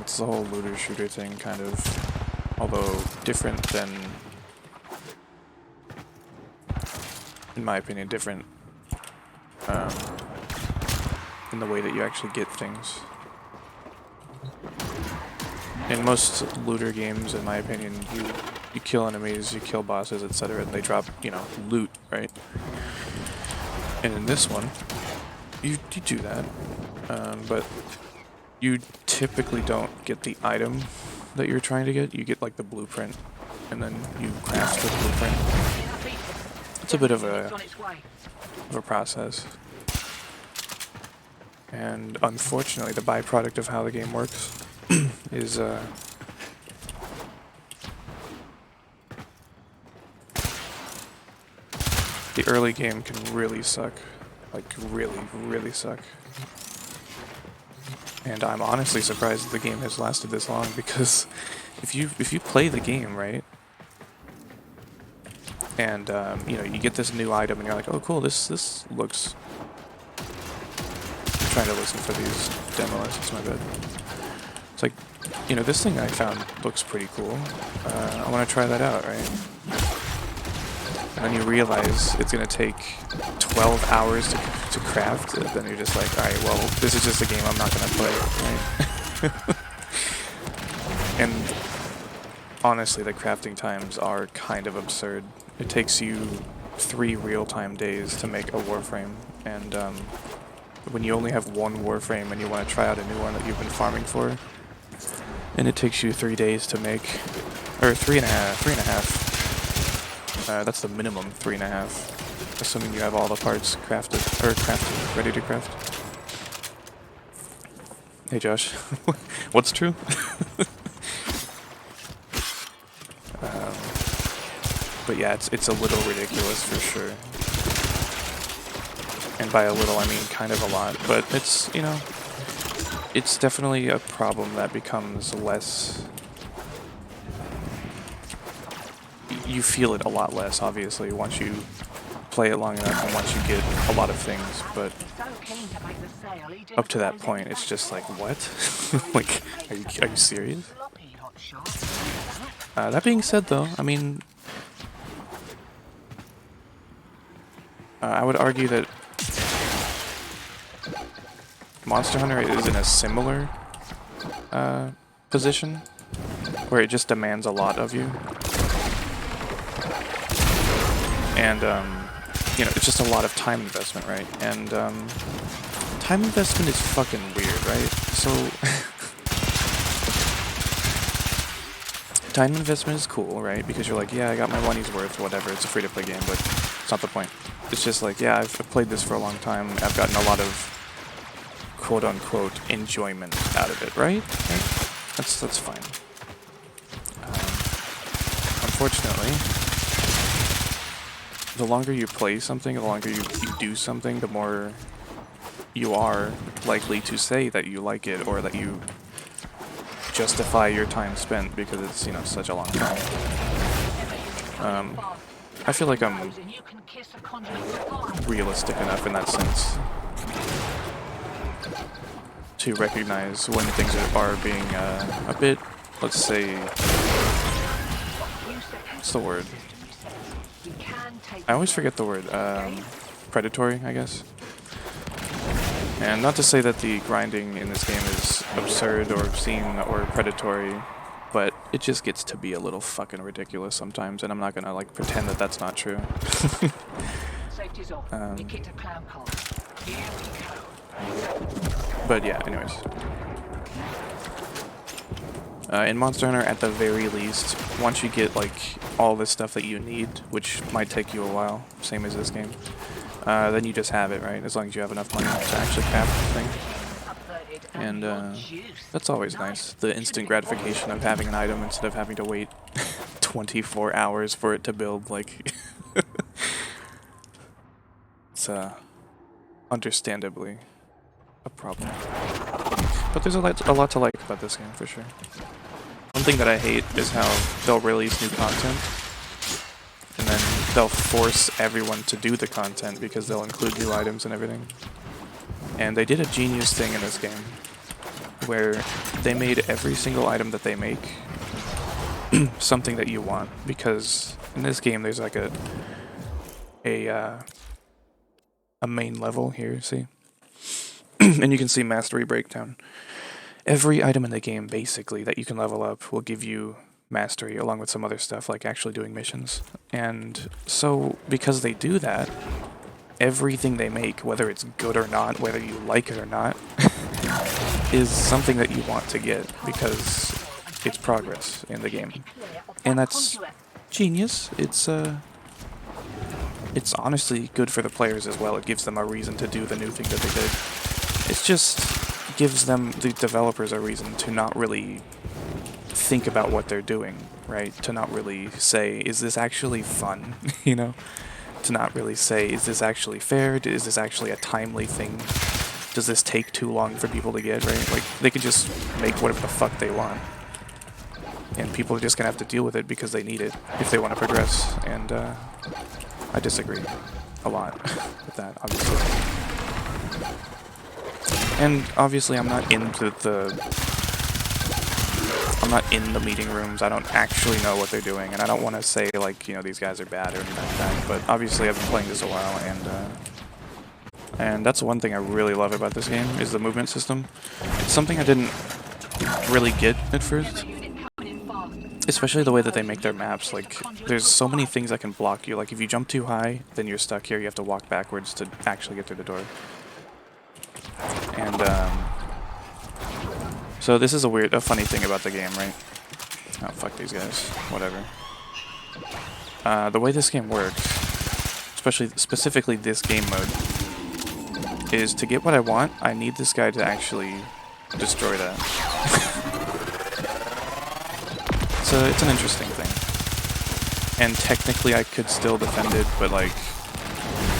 It's the whole looter shooter thing, kind of, although different than, in my opinion, different in the way that you actually get things. In most looter games, in my opinion, you kill enemies, you kill bosses, etc., and they drop, you know, loot, right? And in this one, you do that, but you typically don't get the item that you're trying to get. You get like the blueprint, and then you craft the blueprint. It's a bit of a process. And unfortunately, the byproduct of how the game works is the early game can really suck. Like really, really suck. And I'm honestly surprised that the game has lasted this long, because if you play the game, right, and you know, you get this new item and you're like, oh cool, this looks. I'm trying to listen for these demo lessons, my bad. It's like, you know, this thing I found looks pretty cool. I want to try that out, right? And then you realize it's gonna take 12 hours to craft, and then you're just like, alright, well, this is just a game I'm not gonna play, right? And honestly, the crafting times are kind of absurd. It takes you 3 real-time days to make a warframe, and when you only have one warframe and you want to try out a new one that you've been farming for, and it takes you 3 days to make, or 3.5. That's the minimum, 3.5, assuming you have all the parts crafted, ready to craft. Hey Josh, what's true? But yeah, it's a little ridiculous for sure. And by a little, I mean kind of a lot, but it's, you know, it's definitely a problem that becomes less. You feel it a lot less, obviously, once you play it long enough and once you get a lot of things, but up to that point, it's just like, what? Like, are you serious? That being said, though, I mean, I would argue that Monster Hunter is in a similar position, where it just demands a lot of you. And, you know, it's just a lot of time investment, right? And, time investment is fucking weird, right? So, time investment is cool, right? Because you're like, yeah, I got my money's worth, whatever, it's a free-to-play game, but it's not the point. It's just like, yeah, I've played this for a long time, I've gotten a lot of quote-unquote enjoyment out of it, right? That's fine. Unfortunately, the longer you play something, the longer you do something, the more you are likely to say that you like it, or that you justify your time spent because it's, you know, such a long time. I feel like I'm realistic enough in that sense to recognize when things are being a bit, let's say, what's the word? I always forget the word, predatory, I guess. And not to say that the grinding in this game is absurd or obscene or predatory, but it just gets to be a little fucking ridiculous sometimes, and I'm not gonna, like, pretend that that's not true. But yeah, anyways. In Monster Hunter, at the very least, once you get, like, all the stuff that you need, which might take you a while, same as this game, then you just have it, right? As long as you have enough money to actually craft the thing. And that's always nice. The instant gratification of having an item instead of having to wait 24 hours for it to build, like... It's, understandably a problem. But there's a lot to like about this game, for sure. One thing that I hate is how they'll release new content, and then they'll force everyone to do the content because they'll include new items and everything. And they did a genius thing in this game, where they made every single item that they make something that you want, because in this game there's like a main level here, see? And you can see mastery breakdown. Every item in the game, basically, that you can level up will give you mastery, along with some other stuff, like actually doing missions. And so, because they do that, everything they make, whether it's good or not, whether you like it or not, is something that you want to get, because it's progress in the game. And that's genius. It's honestly good for the players as well. It gives them a reason to do the new thing that they did. It just gives them, the developers, a reason to not really think about what they're doing, right? To not really say, is this actually fun? You know? To not really say, is this actually fair? Is this actually a timely thing? Does this take too long for people to get, right? Like, they could just make whatever the fuck they want. And people are just gonna have to deal with it because they need it if they want to progress. And I disagree a lot with that, obviously. And obviously I'm not in the meeting rooms. I don't actually know what they're doing, and I don't want to say, like, you know, these guys are bad or anything like that, but obviously I've been playing this a while, and that's one thing I really love about this game, is the movement system. It's something I didn't really get at first, especially the way that they make their maps. Like, there's so many things that can block you. Like, if you jump too high, then you're stuck here. You have to walk backwards to actually get through the door. And so this is a funny thing about the game, right? Oh, fuck these guys. Whatever. The way this game works, specifically this game mode, is to get what I want, I need this guy to actually destroy that. So it's an interesting thing. And technically I could still defend it, but, like,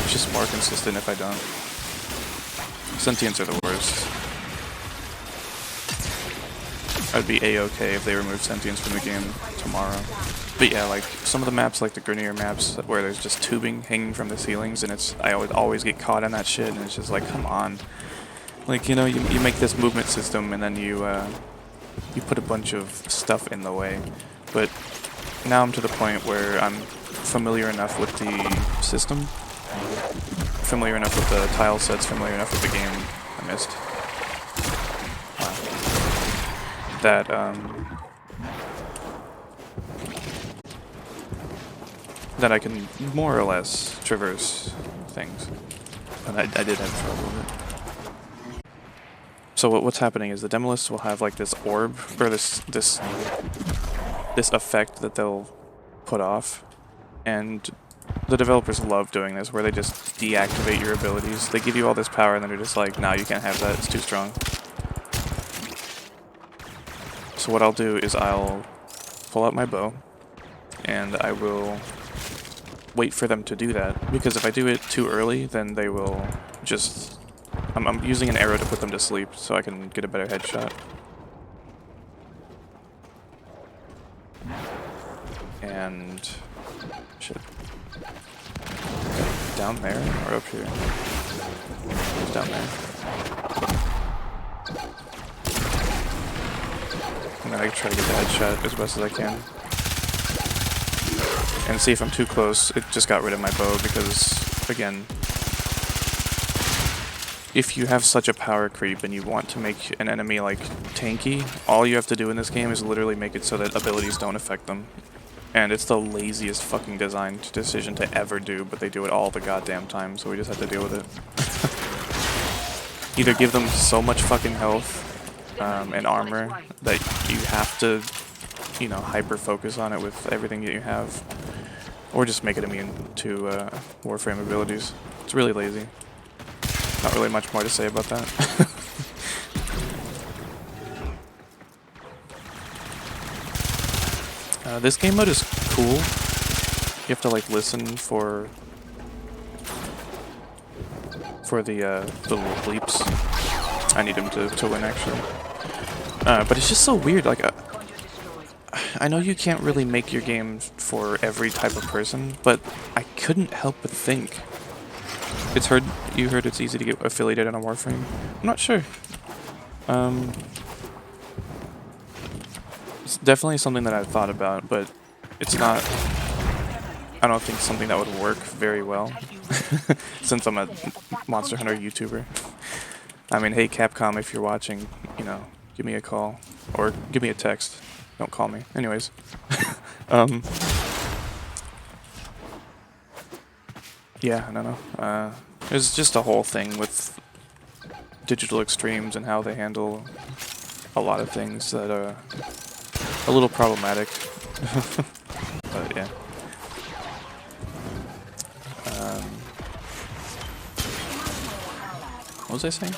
it's just more consistent if I don't. Sentients are the worst. I'd be a-okay if they removed sentients from the game tomorrow. But yeah, like, some of the maps, like the Grenier maps, where there's just tubing hanging from the ceilings, and I would always get caught in that shit, and it's just like, come on. Like, you know, you make this movement system, and then you put a bunch of stuff in the way. But now I'm to the point where I'm familiar enough with the system, familiar enough with the tile sets, familiar enough with the game. I missed. That I can more or less traverse things. And I did have trouble with it. So what's happening is the Demolists will have, like, this orb, or this effect that they'll put off, and the developers love doing this, where they just deactivate your abilities. They give you all this power, and then they're just like, nah, you can't have that, it's too strong. So what I'll do is I'll pull out my bow, and I will wait for them to do that, because if I do it too early, then they will just... I'm using an arrow to put them to sleep, so I can get a better headshot. And... shit. Down there, or up here? It's down there. And then I try to get the headshot as best as I can. And see if I'm too close. It just got rid of my bow because, again, if you have such a power creep and you want to make an enemy, like, tanky, all you have to do in this game is literally make it so that abilities don't affect them. And it's the laziest fucking designed decision to ever do, but they do it all the goddamn time, so we just have to deal with it. Either give them so much fucking health and armor that you have to, you know, hyper-focus on it with everything that you have, or just make it immune to Warframe abilities. It's really lazy. Not really much more to say about that. This game mode is cool. You have to, like, listen for the little bleeps. I need him to win, actually. But it's just so weird. Like, I know you can't really make your game for every type of person, but I couldn't help but think. You heard it's easy to get affiliated on a Warframe? I'm not sure. It's definitely something that I've thought about, but it's not, I don't think something that would work very well since I'm a Monster Hunter YouTuber. I mean, hey Capcom, if you're watching, you know, give me a call or give me a text. Don't call me. Anyways, yeah, I don't know. There's just a whole thing with Digital Extremes and how they handle a lot of things that are a little problematic. But yeah. What was I saying?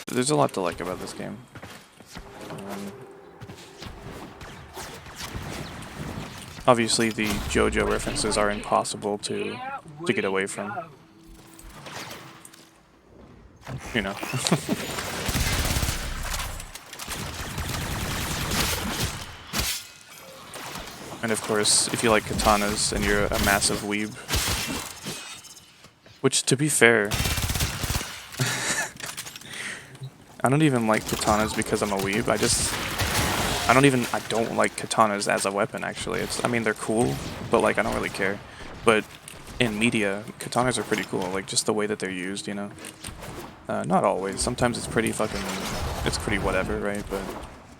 There's a lot to like about this game. Obviously, the JoJo references are impossible to get away from. You know. And of course, if you like katanas and you're a massive weeb, which to be fair, I don't even like katanas because I'm a weeb. I don't like katanas as a weapon, actually. I mean, they're cool, but like, I don't really care. But in media, katanas are pretty cool, like just the way that they're used, you know? Not always. Sometimes it's pretty whatever, right?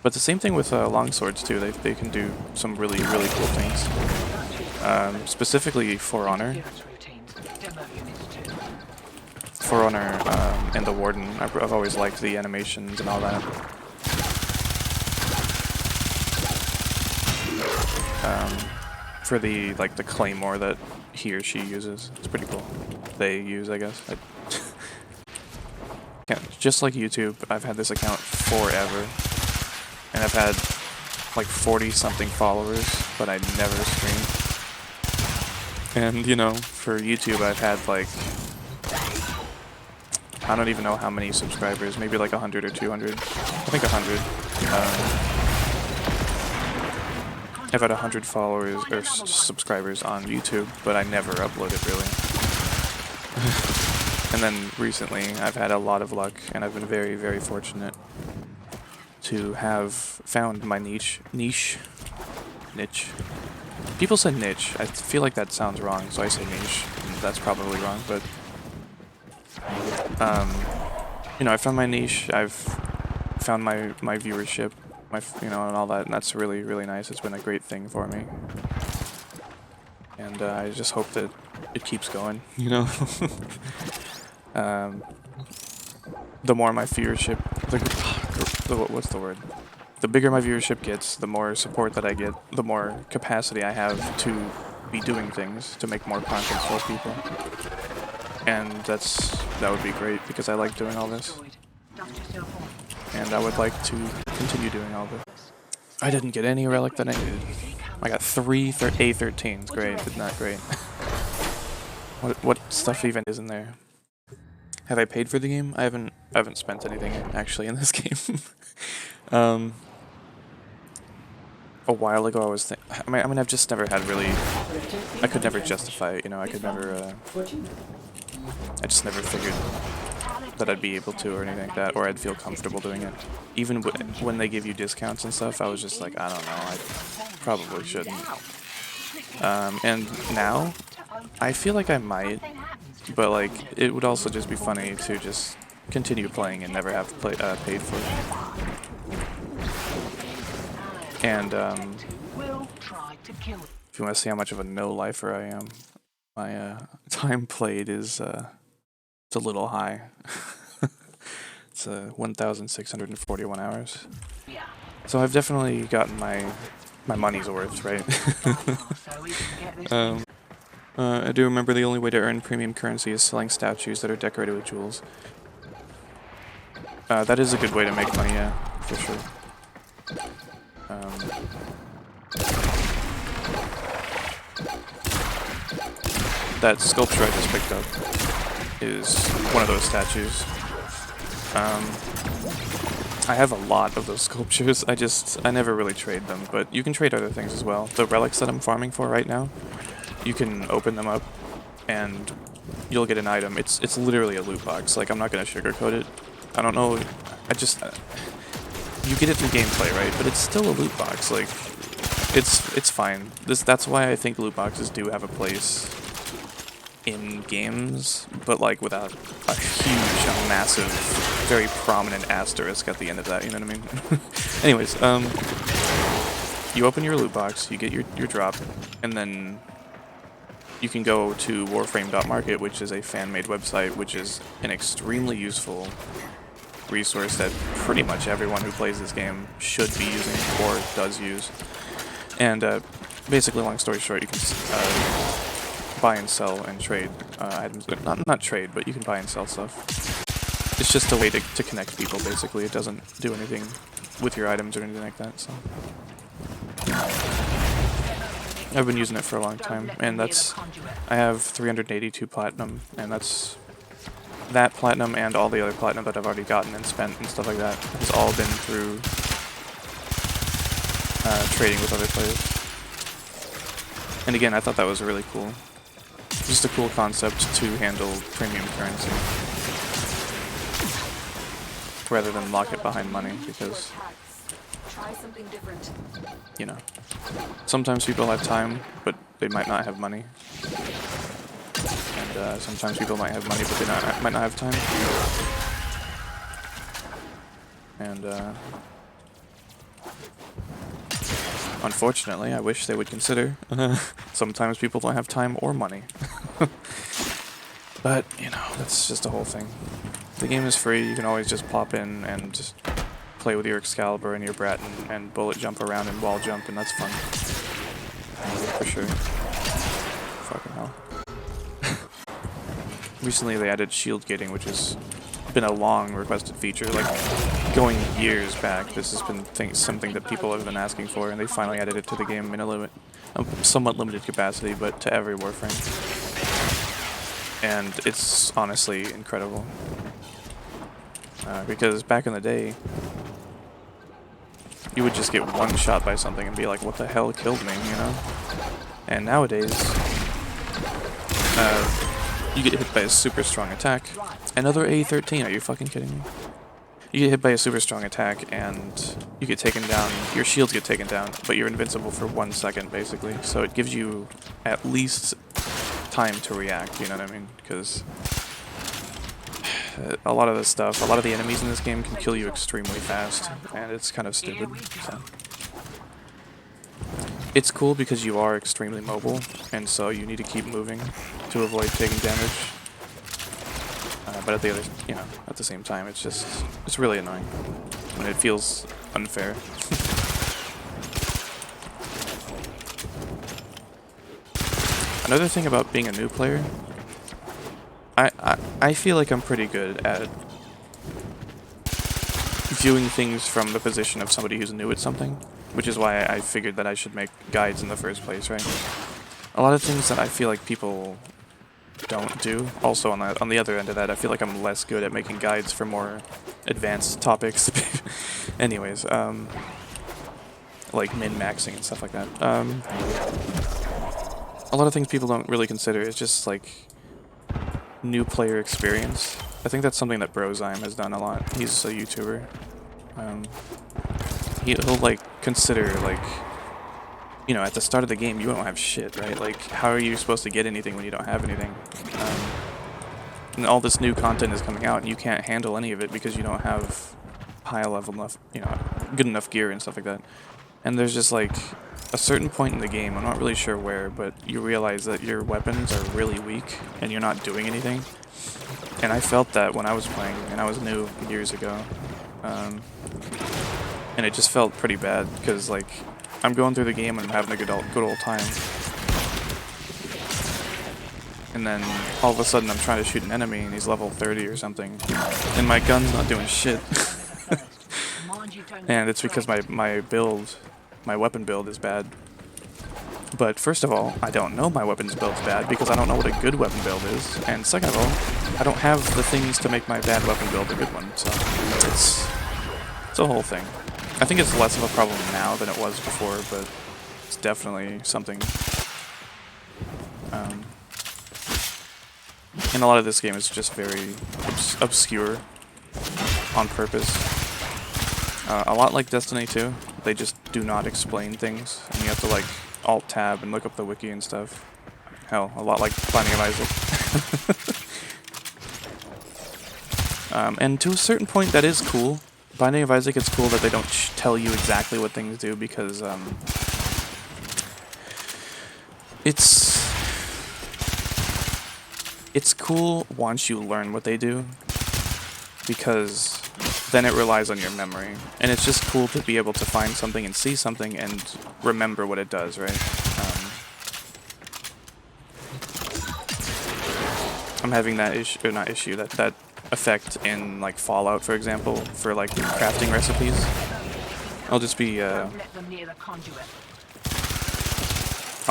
But the same thing with longswords too. They can do some really cool things. Specifically For Honor. For Honor and the Warden. I've always liked the animations and all that. For the claymore that he or she uses, it's pretty cool. They use, I guess. Just like YouTube, I've had this account forever. And I've had like 40-something followers, but I never streamed. And, you know, for YouTube I've had like, I don't even know how many subscribers, maybe like 100 or 200. I think 100. I've had 100 followers or subscribers on YouTube, but I never uploaded really. And then recently I've had a lot of luck, and I've been very fortunate to have found my niche. People say niche. I feel like that sounds wrong, so I say niche. That's probably wrong, but you know, I found my niche. I've found my viewership, you know, and all that, and that's really nice. It's been a great thing for me, and I just hope that it keeps going. You know, the more my viewership, what's the word? The bigger my viewership gets, the more support that I get, the more capacity I have to be doing things, to make more content for people. And that would be great, because I like doing all this. And I would like to continue doing all this. I didn't get any relic that I needed. I got 3 A13s. Great, but not great. What stuff even is in there? Have I paid for the game? I haven't spent anything actually in this game. A while ago I was I mean I've just never had really, I could never justify it, you know. I could never I just never figured that I'd be able to or anything like that, or I'd feel comfortable doing it. Even when they give you discounts and stuff, I was just like, I don't know, I probably shouldn't. And now I feel like I might, but like it would also just be funny to just continue playing and never have paid for it. And if you want to see how much of a no-lifer I am, my time played is it's a little high. It's 1,641 hours. So I've definitely gotten my money's worth, right? I do remember the only way to earn premium currency is selling statues that are decorated with jewels. That is a good way to make money, yeah, for sure. That sculpture I just picked up is one of those statues. I have a lot of those sculptures. I never really trade them, but you can trade other things as well. The relics that I'm farming for right now, you can open them up and you'll get an item. It's literally a loot box. Like, I'm not gonna sugarcoat it. I don't know. you get it through gameplay, right? But it's still a loot box. Like, it's fine. That's why I think loot boxes do have a place in games, but like without a huge, a massive, very prominent asterisk at the end of that. You know what I mean? Anyways, you open your loot box, you get your drop, and then you can go to warframe.market, which is a fan-made website, which is an extremely useful resource that pretty much everyone who plays this game should be using or does use. And basically, long story short, you can buy and sell and trade items. Not trade, but you can buy and sell stuff. It's just a way to connect people, basically. It doesn't do anything with your items or anything like that, so... I've been using it for a long time, and I have 382 platinum, and that platinum and all the other platinum that I've already gotten and spent and stuff like that has all been through trading with other players. And again, I thought that was really cool. Just a cool concept to handle premium currency rather than lock it behind money, because, you know, sometimes people have time, but they might not have money. And sometimes people might have money, but they might not have time. And unfortunately, I wish they would consider. Sometimes people don't have time or money. But, you know, that's just a whole thing. The game is free, you can always just pop in and just play with your Excalibur and your Brat and bullet jump around and wall jump, and that's fun. For sure. Fucking hell. Recently they added shield gating, which has been a long requested feature, like going years back. This has been something that people have been asking for, and they finally added it to the game in a somewhat limited capacity, but to every Warframe. And it's honestly incredible. Because back in the day, you would just get one shot by something and be like, what the hell killed me, you know? And nowadays, you get hit by a super strong attack. Another A13, are you fucking kidding me? You get hit by a super strong attack and you get taken down, your shields get taken down, but you're invincible for 1 second, basically. So it gives you at least time to react, you know what I mean? Because a lot of the stuff, a lot of the enemies in this game can kill you extremely fast, and it's kind of stupid. So. It's cool because you are extremely mobile, and so you need to keep moving to avoid taking damage. But at the same time, it's really annoying, and it feels unfair. Another thing about being a new player, I feel like I'm pretty good at viewing things from the position of somebody who's new at something, which is why I figured that I should make guides in the first place, right? A lot of things that I feel like people don't do. Also, on the other end of that, I feel like I'm less good at making guides for more advanced topics. Anyways, like min-maxing and stuff like that. A lot of things people don't really consider is just like new player experience. I think that's something that Brozyme has done a lot. He's a YouTuber. He'll like consider, like, you know, at the start of the game you don't have shit, right? Like, how are you supposed to get anything when you don't have anything? And all this new content is coming out and you can't handle any of it because you don't have high level enough, you know, good enough gear and stuff like that. And there's just like a certain point in the game, I'm not really sure where, but you realize that your weapons are really weak and you're not doing anything. And I felt that when I was playing, and I was new years ago. And it just felt pretty bad, because like, I'm going through the game and I'm having a good old time. And then all of a sudden I'm trying to shoot an enemy and he's level 30 or something. And my gun's not doing shit. And it's because my weapon build is bad. But first of all, I don't know my weapon's build's bad because I don't know what a good weapon build is. And second of all, I don't have the things to make my bad weapon build a good one. So it's a whole thing. I think it's less of a problem now than it was before, but it's definitely something. And a lot of this game is just very obscure on purpose. A lot like Destiny 2, they just do not explain things, and you have to like Alt-Tab and look up the wiki and stuff. Hell, a lot like Binding of Isaac. And to a certain point, that is cool. Binding of Isaac, it's cool that they don't tell you exactly what things do, because it's cool once you learn what they do, because then it relies on your memory. And it's just cool to be able to find something and see something and remember what it does, right? I'm having that issue, or not issue, that effect in like Fallout, for example, for like crafting recipes. I'll just be I'll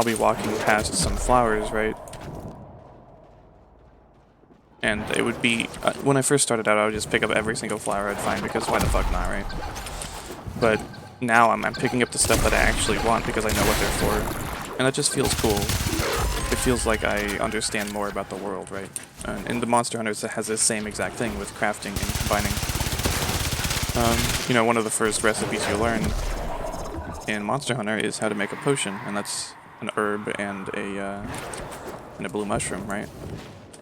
be walking past some flowers, right? And it would be, when I first started out, I would just pick up every single flower I'd find, because why the fuck not, right? But now I'm picking up the stuff that I actually want because I know what they're for. And that just feels cool. It feels like I understand more about the world, right? And the Monster Hunters has the same exact thing with crafting and combining. You know, one of the first recipes you learn in Monster Hunter is how to make a potion, and that's an herb and a blue mushroom, right?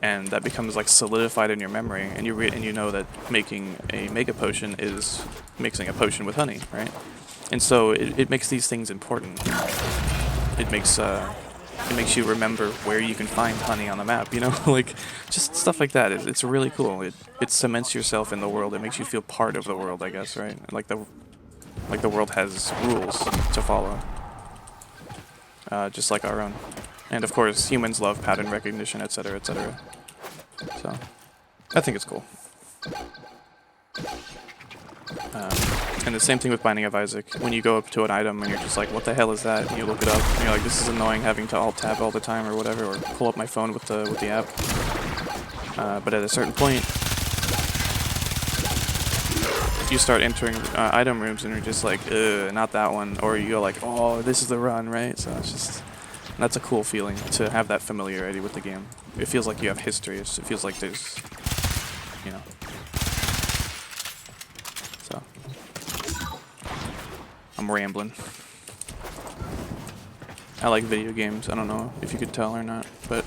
And that becomes like solidified in your memory, and you know that making a mega potion is mixing a potion with honey, right? And so it makes these things important. It makes you remember where you can find honey on the map, you know, like just stuff like that. It's really cool. It cements yourself in the world. It makes you feel part of the world, I guess, right? Like the world has rules to follow, just like our own. And of course, humans love pattern recognition, etc., etc. So, I think it's cool. And the same thing with Binding of Isaac. When you go up to an item and you're just like, what the hell is that? And you look it up, and you're like, this is annoying having to Alt-Tab all the time or whatever, or pull up my phone with the app. But at a certain point, you start entering item rooms and you're just like, not that one. Or you go like, oh, this is the run, right? So it's just... That's a cool feeling, to have that familiarity with the game. It feels like you have history. It feels like there's, you know. So, I'm rambling. I like video games. I don't know if you could tell or not, but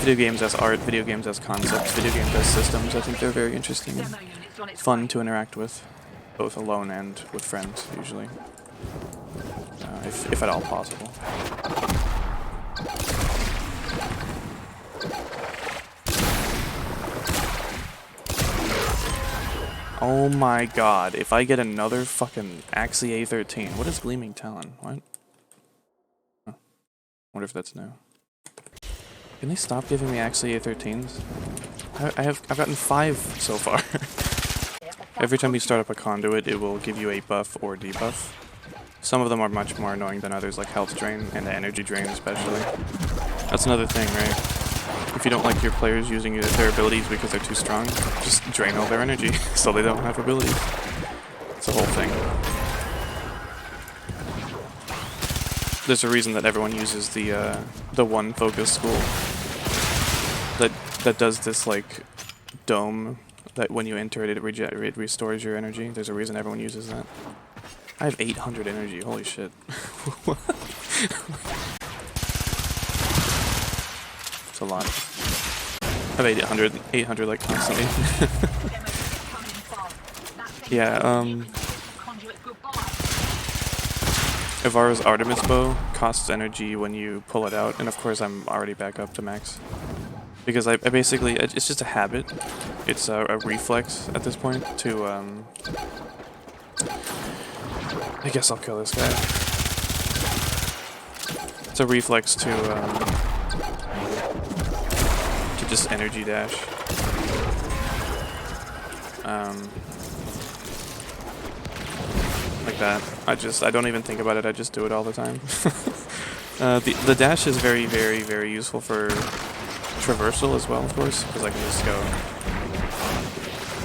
video games as art, video games as concepts, video games as systems, I think they're very interesting and fun to interact with, both alone and with friends, usually. If at all possible. Oh my god, if I get another fucking Axie A13, what is Gleaming Talon? What? Huh. Wonder if that's new. Can they stop giving me Axie A13s? I've gotten 5 so far. Every time you start up a conduit, it will give you a buff or debuff. Some of them are much more annoying than others, like health drain and the energy drain especially. That's another thing, right? If you don't like your players using their abilities because they're too strong, just drain all their energy so they don't have abilities. It's the whole thing. There's a reason that everyone uses the one focus school that does this like dome that when you enter it, it restores your energy. There's a reason everyone uses that. I have 800 energy, holy shit. It's a lot. I have 800 like constantly. Yeah, Ivara's Artemis bow costs energy when you pull it out, and of course I'm already back up to max. Because I basically, it's just a habit. It's a reflex at this point to, I guess I'll kill this guy. It's a reflex to just energy dash. Like that. I don't even think about it, I just do it all the time. The dash is very, very, very useful for traversal as well, of course, because I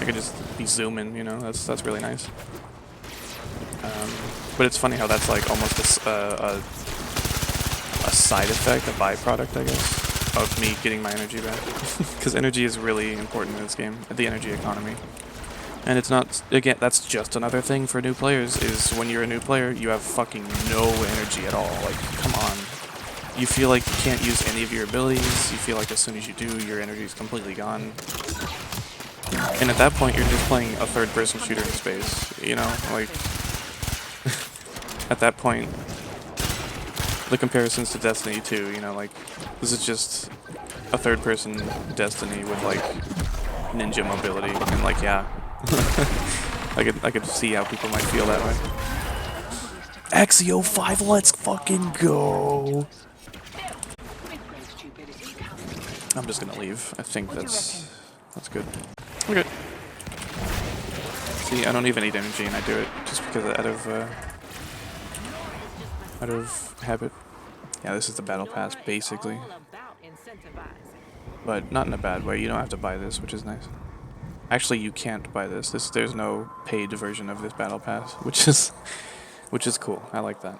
can just be zooming, you know, that's really nice. But it's funny how that's like almost a side effect, a byproduct, I guess, of me getting my energy back. Because energy is really important in this game, the energy economy. And it's not, again, that's just another thing for new players, is when you're a new player, you have fucking no energy at all. Like, come on. You feel like you can't use any of your abilities, you feel like as soon as you do, your energy is completely gone. And at that point, you're just playing a third-person shooter in space, you know? Like, at that point, the comparisons to Destiny 2, you know, like, this is just a third-person Destiny with, like, ninja mobility, and, like, yeah. I could see how people might feel that way. Axio 5, let's fucking go! I'm just gonna leave. I think that's good. Okay. See, I don't even need energy, and I do it just because out of habit. Yeah, this is the battle pass, basically. But not in a bad way. You don't have to buy this, which is nice. Actually, you can't buy this. There's no paid version of this battle pass, which is cool. I like that.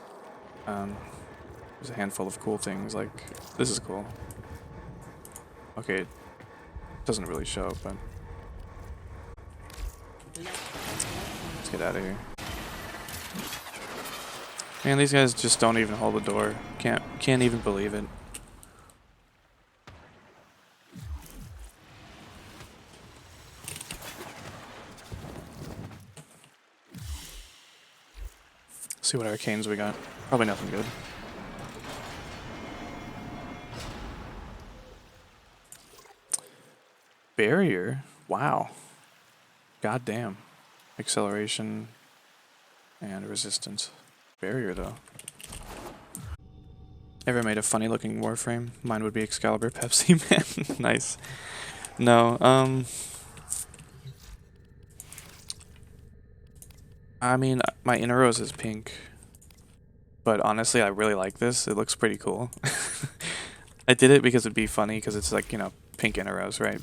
There's a handful of cool things. Like, this is cool. Okay, it doesn't really show, but let's get out of here. Man, these guys just don't even hold the door. Can't even believe it. See what arcanes we got. Probably nothing good. Barrier? Wow. Goddamn. Acceleration and resistance. Barrier, though. Ever made a funny looking Warframe? Mine would be Excalibur Pepsi Man. Nice. No, I mean, my inner rose is pink. But honestly, I really like this. It looks pretty cool. I did it because it'd be funny, because it's like, you know, pink inner rose, right?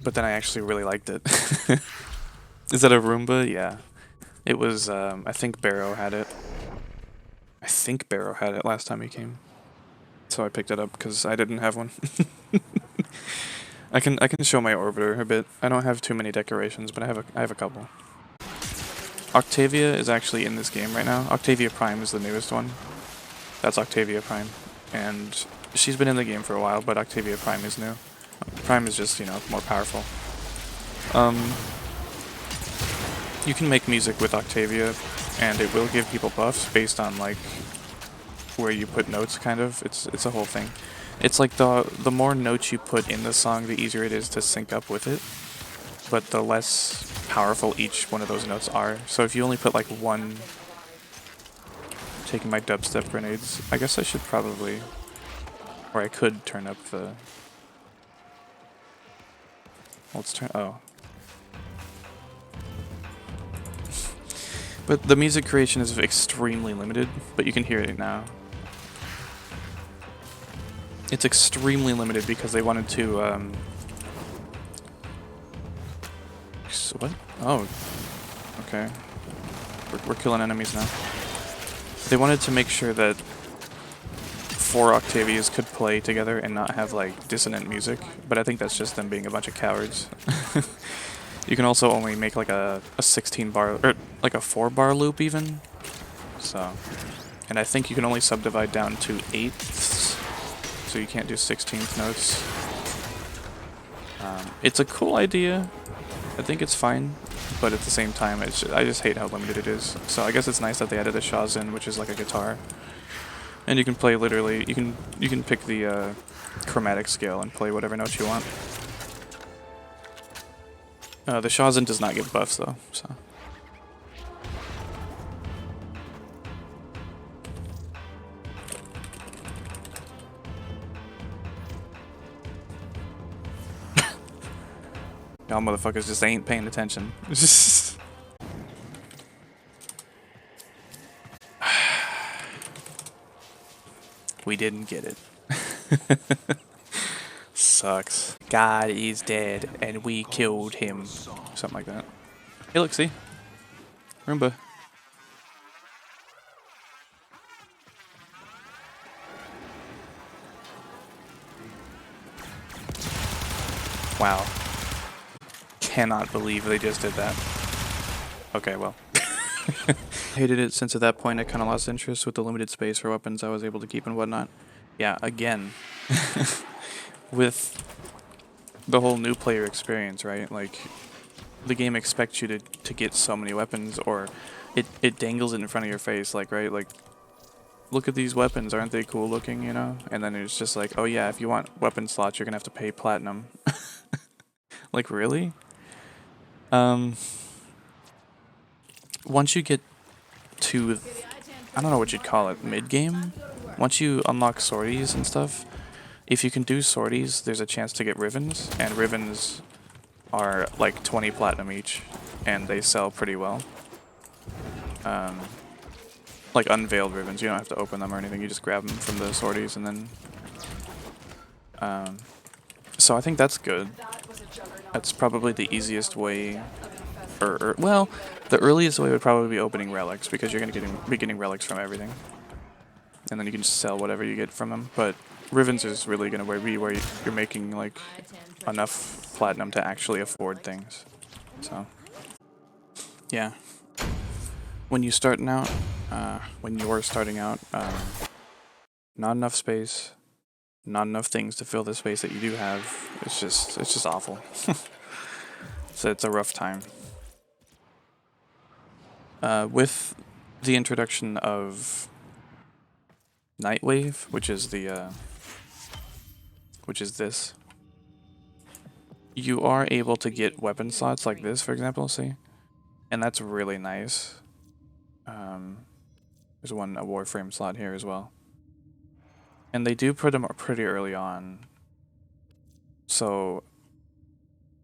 But then I actually really liked it. Is that a Roomba? Yeah. It was, I think Barrow had it. I think Barrow had it last time he came. So I picked it up because I didn't have one. I can show my orbiter a bit. I don't have too many decorations, but I have a couple. Octavia is actually in this game right now. Octavia Prime is the newest one. That's Octavia Prime. And she's been in the game for a while, but Octavia Prime is new. Prime is just, you know, more powerful. You can make music with Octavia, and it will give people buffs based on, like, where you put notes, kind of. It's a whole thing. It's like the more notes you put in the song, the easier it is to sync up with it. But the less powerful each one of those notes are. So if you only put, like, one... Taking my dubstep grenades. I guess I should probably... Or I could turn up the... Let's turn... Oh. But the music creation is extremely limited, but you can hear it now. It's extremely limited because they wanted to, So what? Oh. Okay. We're killing enemies now. They wanted to make sure that 4 Octavias could play together and not have, like, dissonant music, but I think that's just them being a bunch of cowards. You can also only make, like, a 16 bar, or like a 4 bar loop even. So, and I think you can only subdivide down to 8ths, so you can't do 16th notes. It's a cool idea. I think it's fine, but at the same time, I just hate how limited it is. So I guess it's nice that they added a Shazin, which is like a guitar, and you can play literally. You can pick the chromatic scale and play whatever notes you want. The Shazin does not get buffs though, so. Y'all motherfuckers just ain't paying attention. We didn't get it. Sucks. God is dead, and we killed him. Something like that. Hey, look, see? Roomba. Wow. cannot believe they just did that. Okay, well. Hated it since at that point I kind of lost interest with the limited space for weapons I was able to keep and whatnot. Yeah, again. With the whole new player experience, right? Like, the game expects you to get so many weapons, or it dangles it in front of your face, like, right? Like, look at these weapons, aren't they cool looking, you know? And then it's just like, oh yeah, if you want weapon slots, you're gonna have to pay platinum. Like, really? Once you get to, I don't know what you'd call it, mid-game? Once you unlock sorties and stuff, if you can do sorties, there's a chance to get rivens, and rivens are like 20 platinum each, and they sell pretty well. Like unveiled rivens, you don't have to open them or anything, you just grab them from the sorties and then... so I think that's good. That's probably the easiest way, well, the earliest way would probably be opening relics, because you're going to be getting relics from everything. And then you can just sell whatever you get from them, but rivens is really going to be where you're making like enough platinum to actually afford things. So, yeah. When you're starting out, not enough space, not enough things to fill the space that you do have. It's just awful. So it's a rough time. With the introduction of Nightwave, which is this, you are able to get weapon slots like this, for example, see? And that's really nice. There's a Warframe slot here as well. And they do put them up pretty early on. So,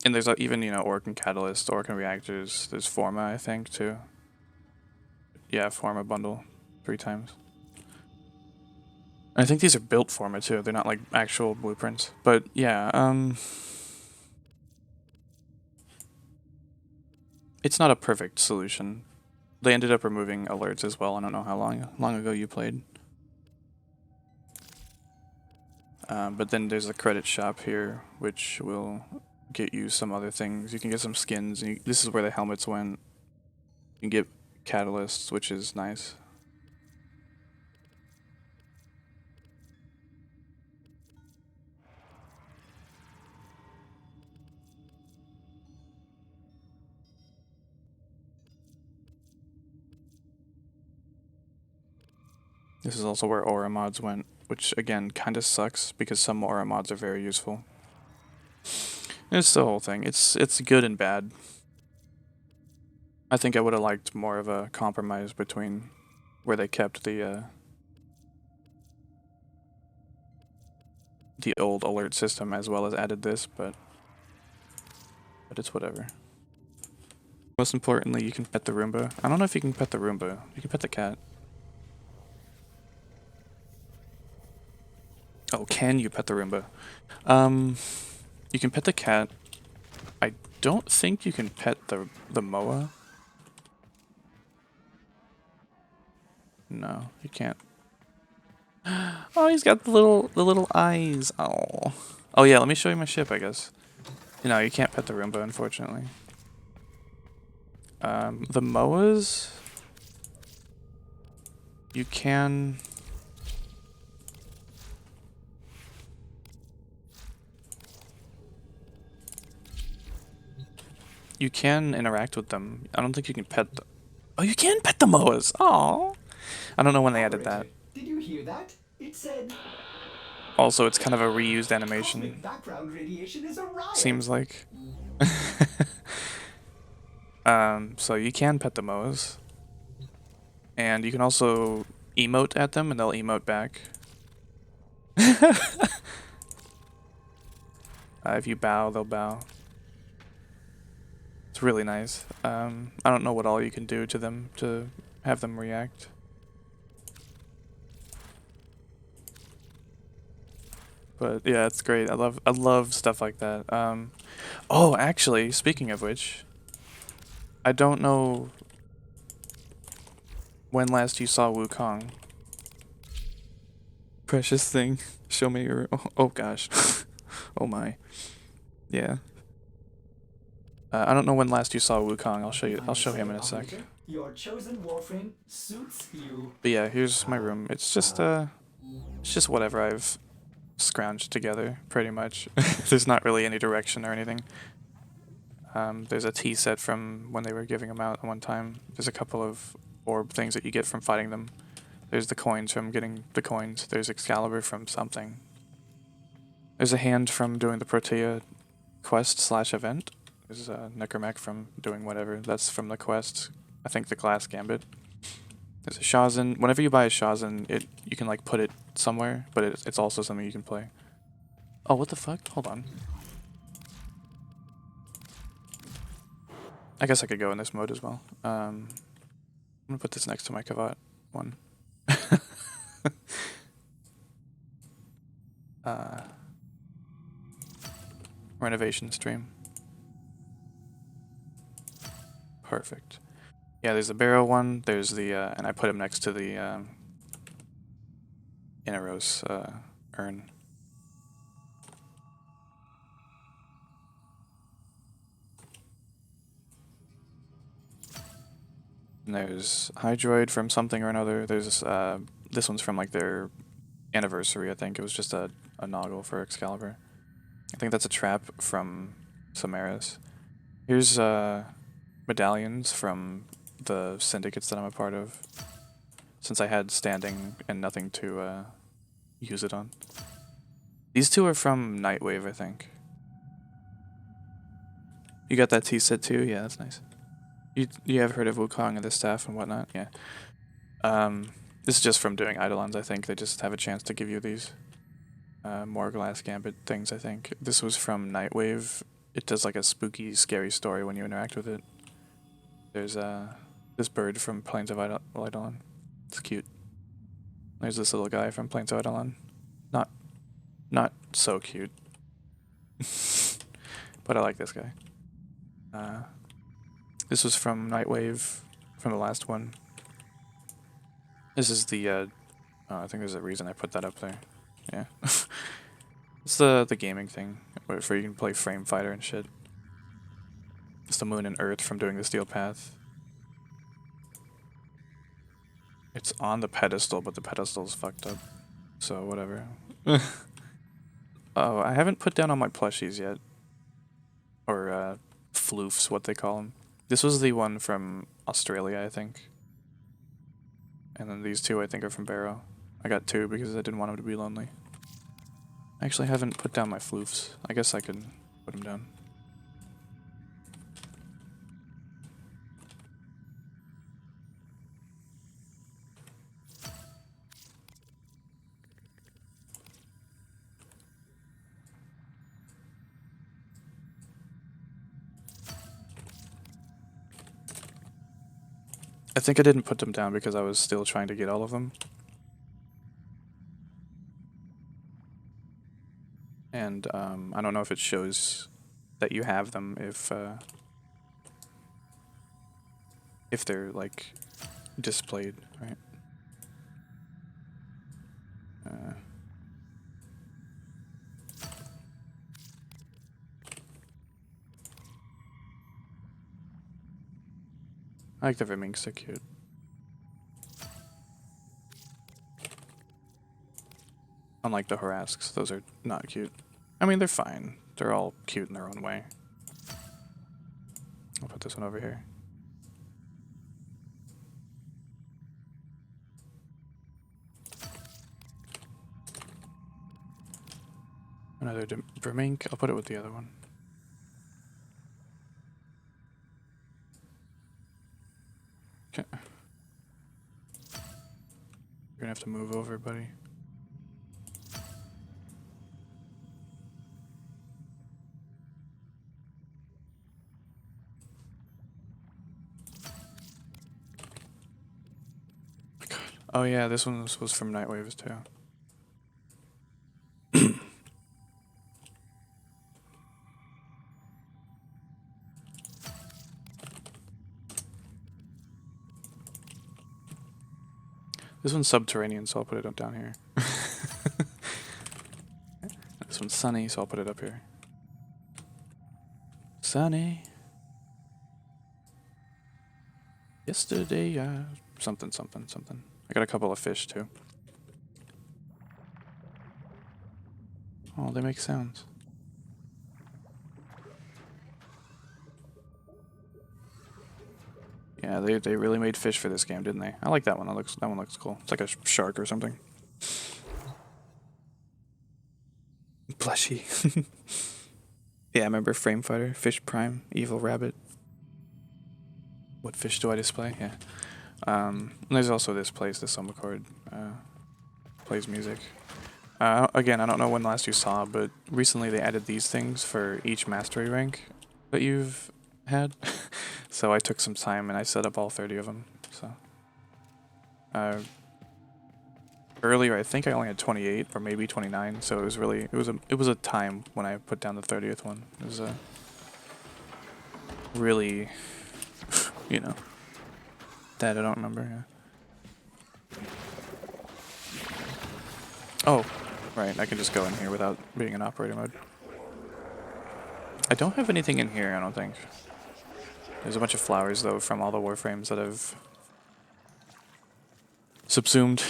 and there's even, you know, Orkan Catalyst, Orkan Reactors, there's Forma, I think, too. Yeah, Forma bundle, 3 times. I think these are built Forma, too. They're not like actual blueprints. But, yeah, it's not a perfect solution. They ended up removing alerts as well. I don't know how long ago you played. But then there's a credit shop here, which will get you some other things. You can get some skins. And this is where the helmets went. You can get catalysts, which is nice. This is also where aura mods went, which again kind of sucks because some aura mods are very useful. It's the whole thing. It's good and bad. I think I would have liked more of a compromise between where they kept the old alert system as well as added this, but it's whatever. Most importantly, you can pet the Roomba. I don't know if you can pet the Roomba. You can pet the cat. Oh, can you pet the Roomba? You can pet the cat. I don't think you can pet the Moa. No, you can't. Oh, he's got the little eyes. Oh. Oh yeah, let me show you my ship, I guess. No, you can't pet the Roomba, unfortunately. The Moas, you can. You can interact with them. I don't think you can pet them. Oh, you can pet the Moas. Oh. I don't know when they added that. Did you hear that? It said. Also, it's kind of a reused animation. Background radiation is a riot. Seems like. So you can pet the Moas. And you can also emote at them and they'll emote back. If you bow, they'll bow. It's really nice. I don't know what all you can do to them to have them react. But yeah, it's great. I love stuff like that. Oh, actually, speaking of which, I don't know when last you saw Wukong. Precious thing. Show me your... Oh gosh. Oh my. Yeah. I don't know when last you saw Wukong. I'll show you. I'll show him in a sec. Operator, your chosen warframe suits you. But yeah, here's my room. It's just whatever I've scrounged together, pretty much. There's not really any direction or anything. There's a tea set from when they were giving them out one time. There's a couple of orb things that you get from fighting them. There's the coins from getting the coins. There's Excalibur from something. There's a hand from doing the Protea quest/event. There's a Necromech from doing whatever. That's from the quest. I think the Glass Gambit. There's a Shazin. Whenever you buy a Shazin, you can like put it somewhere, but it's also something you can play. Oh, what the fuck? Hold on. I guess I could go in this mode as well. I'm gonna put this next to my Kavat one. Renovation stream. Perfect. Yeah, there's the barrel one. There's the and I put him next to the Inaros urn. And there's Hydroid from something or another. There's this one's from like their anniversary, I think. It was just a Noggle for Excalibur. I think that's a trap from Samaras. Here's medallions from the syndicates that I'm a part of, since I had standing and nothing to use it on. These two are from Nightwave, I think. You got that tea set too? Yeah, that's nice. You have heard of Wukong and the staff and whatnot? Yeah. This is just from doing Eidolons, I think. They just have a chance to give you these more Glass Gambit things, I think. This was from Nightwave. It does like a spooky, scary story when you interact with it. There's this bird from Plains of Eidolon. It's cute. There's this little guy from Plains of Eidolon. Not so cute. But I like this guy. This was from Nightwave, from the last one. This is the, I think there's a reason I put that up there. Yeah. It's the gaming thing, where you can play Frame Fighter and shit. It's the Moon and Earth from doing the Steel Path. It's on the pedestal, but the pedestal's fucked up. So, whatever. Oh, I haven't put down all my plushies yet. Or, floofs, what they call them. This was the one from Australia, I think. And then these two, I think, are from Barrow. I got two because I didn't want them to be lonely. I actually haven't put down my floofs. I guess I could put them down. I think I didn't put them down because I was still trying to get all of them. And I don't know if it shows that you have them if they're like displayed, right? I like the Verminks, they're cute. Unlike the Harasks, those are not cute. I mean, they're fine. They're all cute in their own way. I'll put this one over here. Another Vermink. I'll put it with the other one. Okay. You're gonna have to move over, buddy. God. Oh yeah, this one was from Nightwaves too. This one's subterranean, so I'll put it down here. This one's sunny, so I'll put it up here. Sunny. Yesterday, something. I got a couple of fish too. Oh, they make sounds. Yeah, they really made fish for this game, didn't they? I like that one. That one looks cool. It's like a shark or something. Plushy. Yeah, I remember Frame Fighter, Fish Prime, Evil Rabbit. What fish do I display? Yeah. And there's also this place, the Summer Chord, plays music. Again, I don't know when last you saw, but recently they added these things for each mastery rank that you've had. So I took some time and I set up all 30 of them. So earlier I think I only had 28 or maybe 29. So it was a time when I put down the 30th one. It was a really, you know, that I don't remember. Yeah. Oh, right. I can just go in here without being in operator mode. I don't have anything in here, I don't think. There's a bunch of flowers, though, from all the warframes that I've subsumed.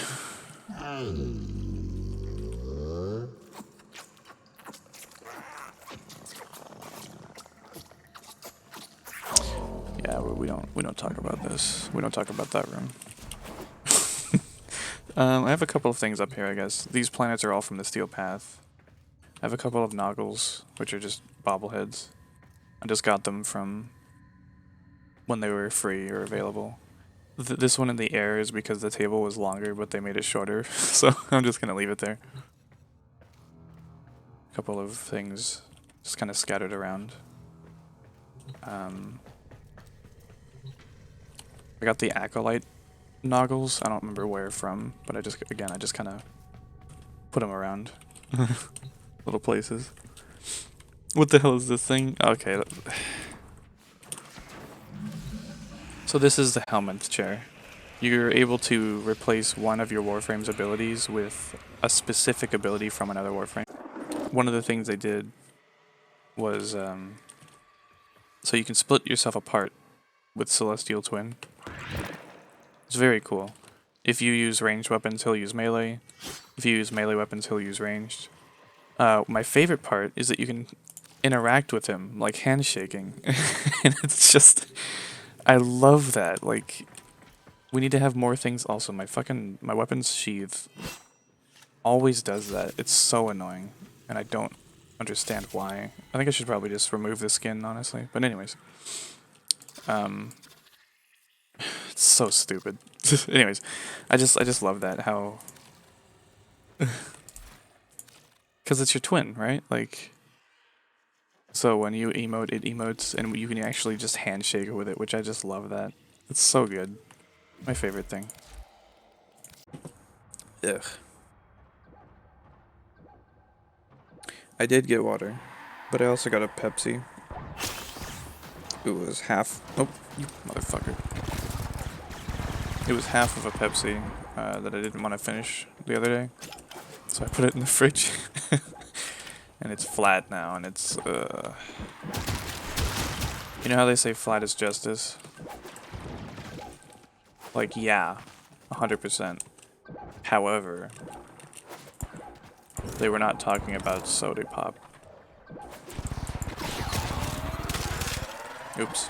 Yeah, we don't talk about this. We don't talk about that room. I have a couple of things up here, I guess. These planets are all from the Steel Path. I have a couple of Noggles, which are just bobbleheads. I just got them from when they were free or available. This one in the air is because the table was longer, but they made it shorter, so I'm just gonna leave it there. A couple of things just kind of scattered around. I got the Acolyte Noggles. I don't remember where from, but I just kind of put them around little places. What the hell is this thing? Okay. So this is the helmet chair. You're able to replace one of your Warframe's abilities with a specific ability from another Warframe. One of the things they did was so you can split yourself apart with Celestial Twin. It's very cool. If you use ranged weapons, he'll use melee. If you use melee weapons, he'll use ranged. My favorite part is that you can interact with him, like handshaking. And it's just... I love that. Like, we need to have more things. Also, my weapons sheath always does that. It's so annoying, and I don't understand why. I think I should probably just remove the skin, honestly. But anyways, it's so stupid. Anyways, I just love that how, because it's your twin, right? Like, so when you emote, it emotes, and you can actually just handshake with it, which I just love that. It's so good. My favorite thing. Ugh. I did get water, but I also got a Pepsi. It was half. Oh, you motherfucker. It was half of a Pepsi that I didn't want to finish the other day, so I put it in the fridge. And it's flat now, and it's, you know how they say flat is justice? Like, yeah, 100%. However, they were not talking about soda pop. Oops.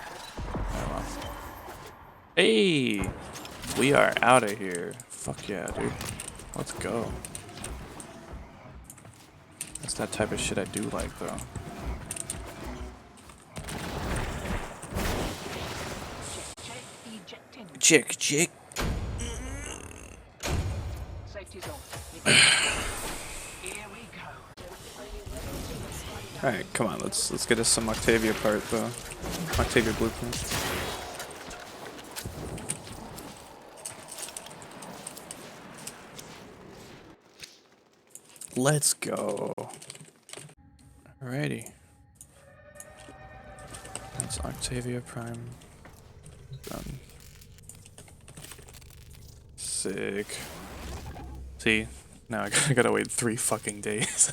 Oh well. Hey! We are out of here. Fuck yeah, dude. Let's go. That's that type of shit I do like, though. Chick. Alright, come on, let's get us some Octavia part, though. Octavia blueprint. Let's go. Alrighty. That's Octavia Prime. Done. Sick. See, now I gotta wait 3 fucking days.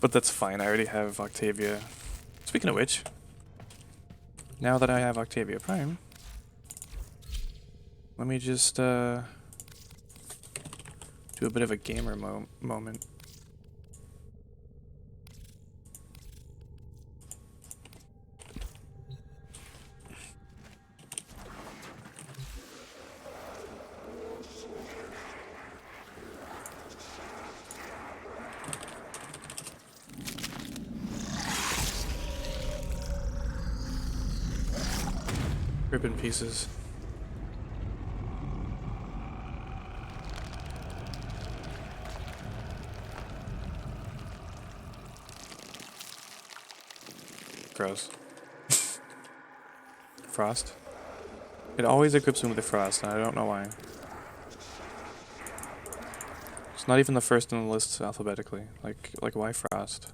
But that's fine, I already have Octavia. Speaking of which, now that I have Octavia Prime, Let me just do a bit of a gamer moment. Rip in pieces. Gross. Frost. It always equips him with the frost, and I don't know why. It's not even the first on the list alphabetically. Like why frost?